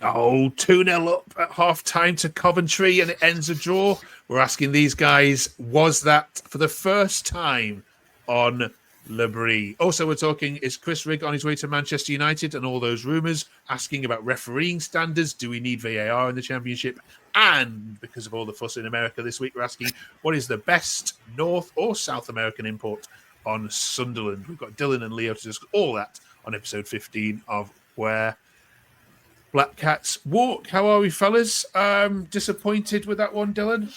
Oh, 2-0 up at half-time to Coventry and it ends a draw. We're asking these guys, was that for the first time on Le BRIS? Also, we're talking, is Chris Rigg on his way to Manchester United and all those rumours, asking about refereeing standards, do we need VAR in the Championship? And because of all the fuss in America this week, we're asking, what is the best North or South American import on Sunderland? We've got Dylan and Leo to discuss all that on episode 15 of Where Black Cats Walk. How are we, fellas? Disappointed with that one, Dylan?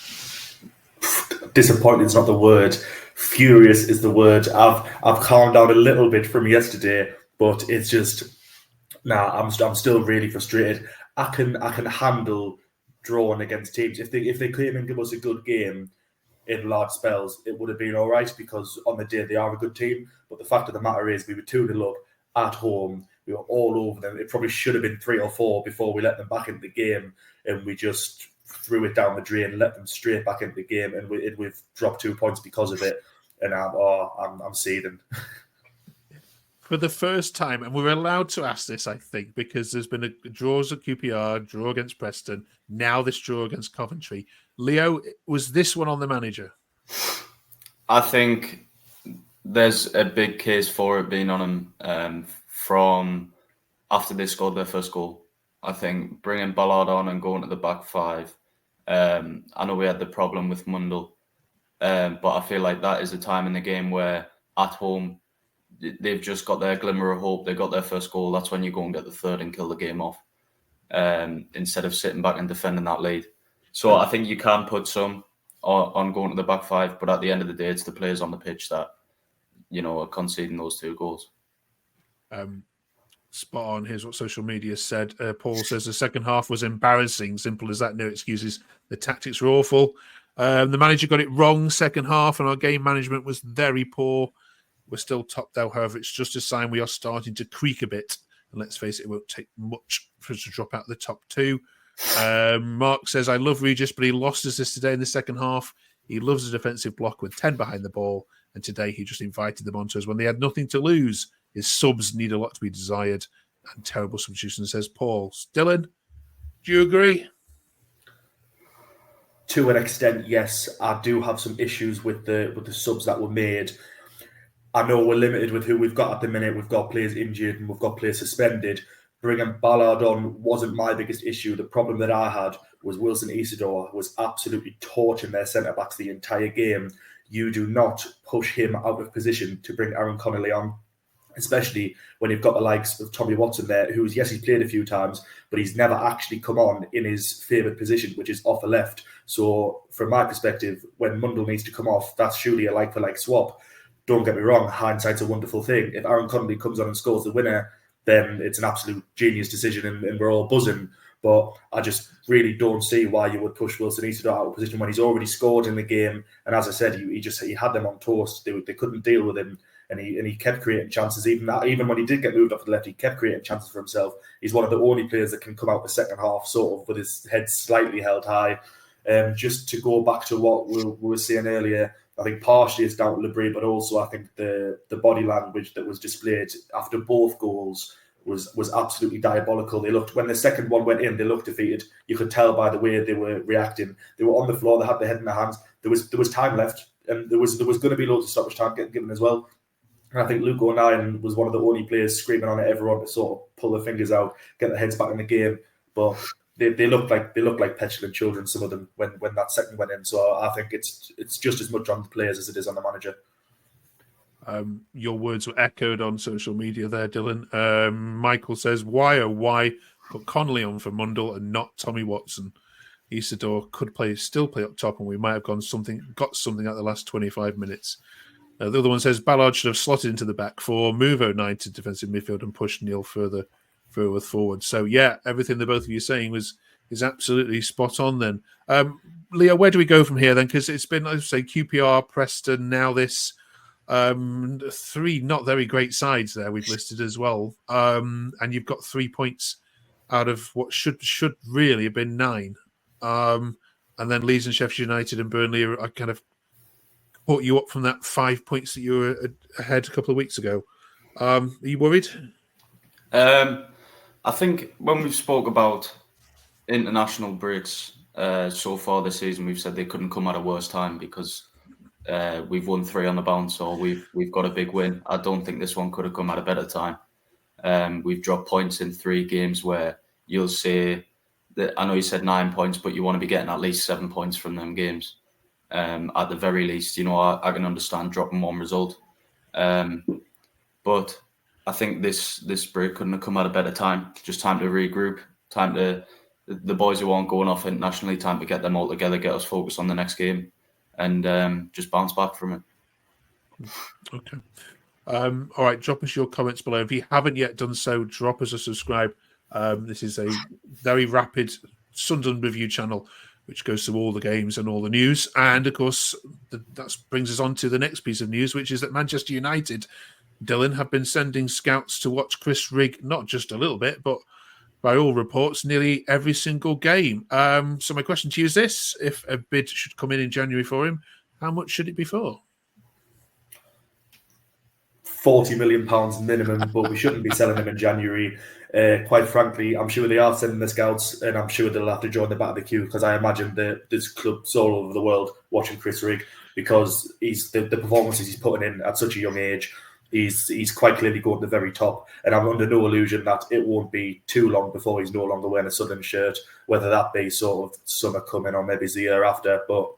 Disappointed is not the word. Furious is the word. I've calmed down a little bit from yesterday, but it's just I'm still really frustrated. I can handle drawing against teams if they claim and give us a good game in large spells. It would have been all right because on the day they are a good team. But the fact of the matter is, we were 2-0 up at home. We were all over them. It probably should have been 3 or 4 before we let them back into the game, and we just threw it down the drain, let them straight back into the game, and we've dropped 2 points because of it. And I'm seething. For the first time, and we're allowed to ask this, I think, because there's been a draws at QPR, draw against Preston, now this draw against Coventry. Leo, was this one on the manager? I think there's a big case for it being on him from after they scored their first goal. I think bringing Ballard on and going to the back five. I know we had the problem with Mundle, but I feel like that is a time in the game where at home they've just got their glimmer of hope. They got their first goal. That's when you go and get the third and kill the game off, instead of sitting back and defending that lead. So I think you can put some on going to the back five, but at the end of the day, it's the players on the pitch that are conceding those 2 goals. Spot on. Here's what social media said. Paul says the second half was embarrassing. Simple as that. No excuses. The tactics were awful. The manager got it wrong second half, and our game management was very poor. We're still top down. However, it's just a sign we are starting to creak a bit. And let's face it, it won't take much for us to drop out the top 2. Mark says, I love Regis, but he lost us this today in the second half. He loves a defensive block with 10 behind the ball. And today he just invited them onto us when they had nothing to lose. His subs need a lot to be desired. And terrible substitutions, says Paul. Dylan, do you agree? To an extent, yes. I do have some issues with the subs that were made. I know we're limited with who we've got at the minute. We've got players injured and we've got players suspended. Bringing Ballard on wasn't my biggest issue. The problem that I had was Wilson Isidore was absolutely torching their centre-backs the entire game. You do not push him out of position to bring Aaron Connolly on, especially when you've got the likes of Tommy Watson there, who's, yes, he's played a few times, but he's never actually come on in his favoured position, which is off the left. So from my perspective, when Mundle needs to come off, that's surely a like-for-like swap. Don't get me wrong, hindsight's a wonderful thing. If Aaron Connolly comes on and scores the winner, then it's an absolute genius decision and we're all buzzing. But I just really don't see why you would push Wilson Isidore out of position when he's already scored in the game. And as I said, he had them on toast. They couldn't deal with him, and he kept creating chances. Even when he did get moved off to the left, he kept creating chances for himself. He's one of the only players that can come out the second half sort of with his head slightly held high. Just to go back to what we were saying earlier, I think partially it's down to Le BRIS, but also I think the body language that was displayed after both goals was absolutely diabolical. They looked, when the second one went in, they looked defeated. You could tell by the way they were reacting. They were on the floor, they had their head in their hands. There was time left, and there was going to be loads of stoppage time getting given as well. And I think Luke O'Nien was one of the only players screaming on at everyone to sort of pull their fingers out, get their heads back in the game. But they looked like petulant children, some of them, when that second went in. So I think it's just as much on the players as it is on the manager. Your words were echoed on social media there, Dylan. Michael says, why put Connolly on for Mundle and not Tommy Watson? Isidore could still play up top, and we might have got something out the last 25 minutes. The other one says Ballard should have slotted into the back four, move O'Nien to defensive midfield, and push Neil further forward. So yeah, everything the both of you are saying is absolutely spot on. Then, Leo, where do we go from here then? Because it's been, I'd say, QPR, Preston, now this. 3 not very great sides there we've listed as well, and you've got 3 points out of what should really have been 9, and then Leeds and Sheffield United and Burnley are kind of caught you up from that 5 points that you were ahead a couple of weeks ago. Are you worried? I think when we've spoke about international breaks so far this season, we've said they couldn't come at a worse time because we've won 3 on the bounce, or we've got a big win. I don't think this one could have come at a better time. We've dropped points in 3 games where you'll say that, I know you said 9 points, but you want to be getting at least 7 points from them games. At the very least, I can understand dropping 1 result. But I think this break couldn't have come at a better time. Just time to regroup, time to the boys who aren't going off internationally, time to get them all together, get us focused on the next game, and just bounce back from it. Okay. All right, drop us your comments below. If you haven't yet done so, drop us a subscribe. This is a very rapid Sunderland review channel, which goes through all the games and all the news. And, of course, that brings us on to the next piece of news, which is that Manchester United, Dylan, have been sending scouts to watch Chris Rigg, not just a little bit, but by all reports, nearly every single game. So my question to you is this. If a bid should come in January for him, how much should it be for? £40 million minimum, but we shouldn't be selling him in January. Quite frankly, I'm sure they are sending the scouts, and I'm sure they'll have to join the back of the queue, because I imagine that there's clubs all over the world watching Chris Rigg, because he's the performances he's putting in at such a young age. He's quite clearly going to the very top, and I'm under no illusion that it won't be too long before he's no longer wearing a Sunderland shirt, whether that be sort of summer coming or maybe it's the year after. But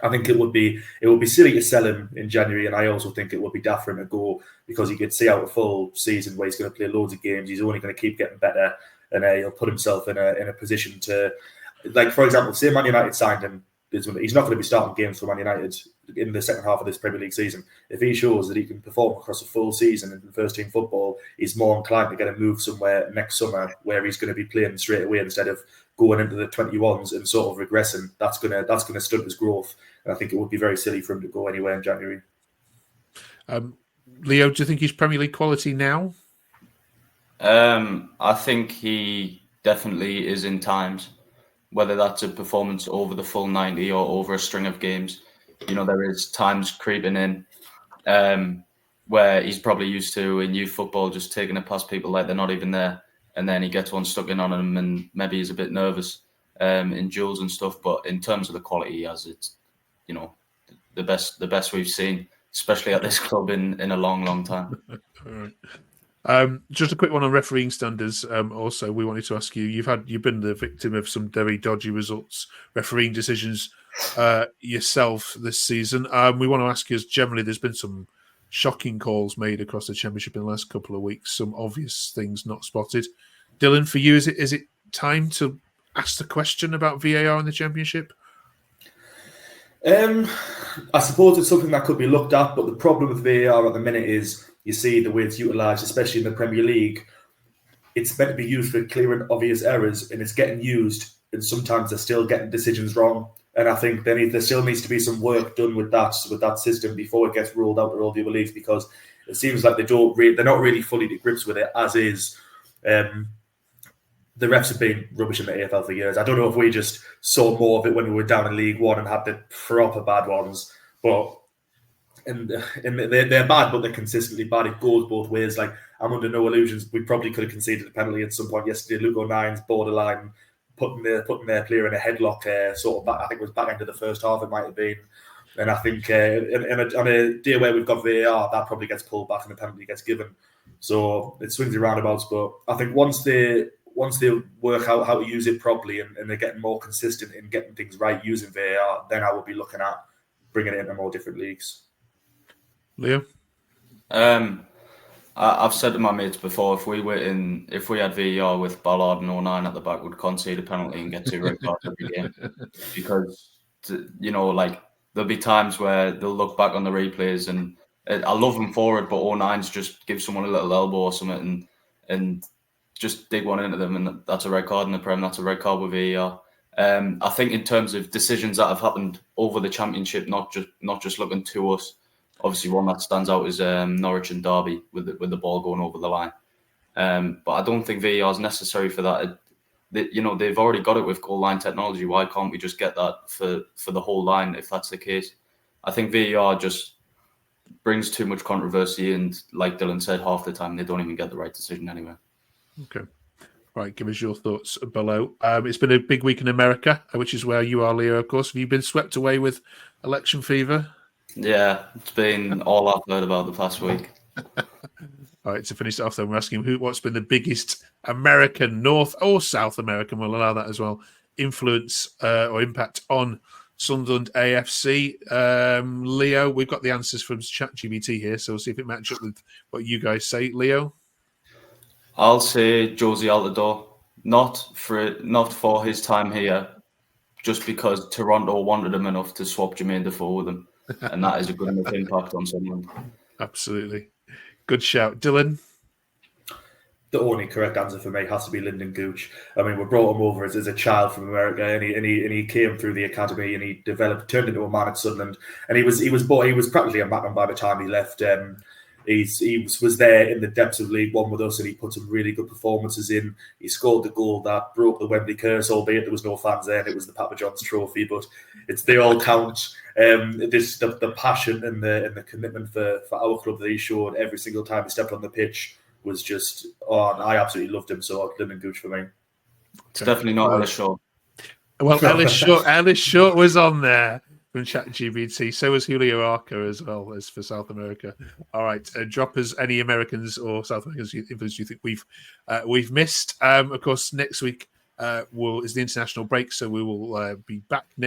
I think it would be silly to sell him in January, and I also think it would be daft for him to go, because he could see out a full season where he's going to play loads of games. He's only going to keep getting better, and he'll put himself in a position to, like, for example, say Man United signed him. He's not going to be starting games for Man United in the second half of this Premier League season. If he shows that he can perform across a full season in first team football, he's more inclined to get a move somewhere next summer where he's going to be playing straight away instead of going into the 21s and sort of regressing. That's going to stunt his growth, and I think it would be very silly for him to go anywhere in January. Leo, do you think he's Premier League quality now? I think he definitely is in times. Whether that's a performance over the full 90 or over a string of games, there is times creeping in where he's probably used to in youth football, just taking it past people like they're not even there, and then he gets one stuck in on him, and maybe he's a bit nervous in duels and stuff. But in terms of the quality he has, it's the best we've seen, especially at this club in a long time. All right. Just a quick one on refereeing standards. Also, we wanted to ask you: you've been the victim of some very dodgy results, refereeing decisions yourself this season. We want to ask you: generally, there's been some shocking calls made across the Championship in the last couple of weeks. Some obvious things not spotted. Dylan, for you, is it time to ask the question about VAR in the Championship? I suppose it's something that could be looked at, but the problem with VAR at the minute is, you see the way it's utilised, especially in the Premier League. It's meant to be used for clear and obvious errors, and it's getting used, and sometimes they're still getting decisions wrong. And I think there still needs to be some work done with that system before it gets rolled out to all the other leagues, because it seems like they're not really fully to grips with it as is. The refs have been rubbish in the AFL for years. I don't know if we just saw more of it when we were down in League One and had the proper bad ones, but. And they're bad, but they're consistently bad. It goes both ways. Like, I'm under no illusions. We probably could have conceded a penalty at some point yesterday. Luke O'Nine's borderline putting their player in a headlock. Sort of back, I think it was back end of the first half. It might have been. And I think on a day where we've got VAR, that probably gets pulled back and the penalty gets given. So it swings and roundabouts. But I think once they work out how to use it properly and they're getting more consistent in getting things right using VAR, then I would be looking at bringing it into more different leagues. Leo? I've said to my mates before, if we had VAR with Ballard and 09 at the back, we'd concede a penalty and get 2 red cards every game. Because there'll be times where they'll look back on the replays, and I love them for it, but 09's just give someone a little elbow or something and just dig one into them, and that's a red card in the Prem. That's a red card with VAR. I think in terms of decisions that have happened over the Championship, not just looking to us. Obviously, one that stands out is Norwich and Derby with the ball going over the line. But I don't think VAR is necessary for that. They've already got it with goal line technology. Why can't we just get that for the whole line if that's the case? I think VAR just brings too much controversy, and like Dylan said, half the time they don't even get the right decision anyway. Okay. Right, give us your thoughts below. It's been a big week in America, which is where you are, Leo, of course. Have you been swept away with election fever? Yeah, it's been all I've heard about the past week. All right, to finish it off, then we're asking what's been the biggest American, North or South American, we'll allow that as well, influence or impact on Sunderland AFC. Leo, we've got the answers from ChatGPT here, so we'll see if it matches up with what you guys say. Leo? I'll say Josie Altidore, not for his time here, just because Toronto wanted him enough to swap Jermaine Defoe with him, and that is a good enough impact on Sunderland. Absolutely. Good shout. Dylan? The only correct answer for me has to be Lyndon Gooch. I mean, we brought him over as a child from America, and he came through the academy, and he turned into a man at Sunderland, and he was practically a man by the time he left. He was there in the depths of League One with us, and he put some really good performances in. He scored the goal that broke the Wembley curse, albeit there was no fans there, and it was the Papa John's trophy. But they all count. The passion and the commitment for our club that he showed every single time he stepped on the pitch was just, I absolutely loved him. So Lyndon Gooch for me. It's definitely not Ellis Short. Well, Ellis Short was on there from ChatGPT. So was Julio Arca as well as for South America. All right, drop us any Americans or South Americans influence you think we've missed. Of course, next week is the international break, so we will be back next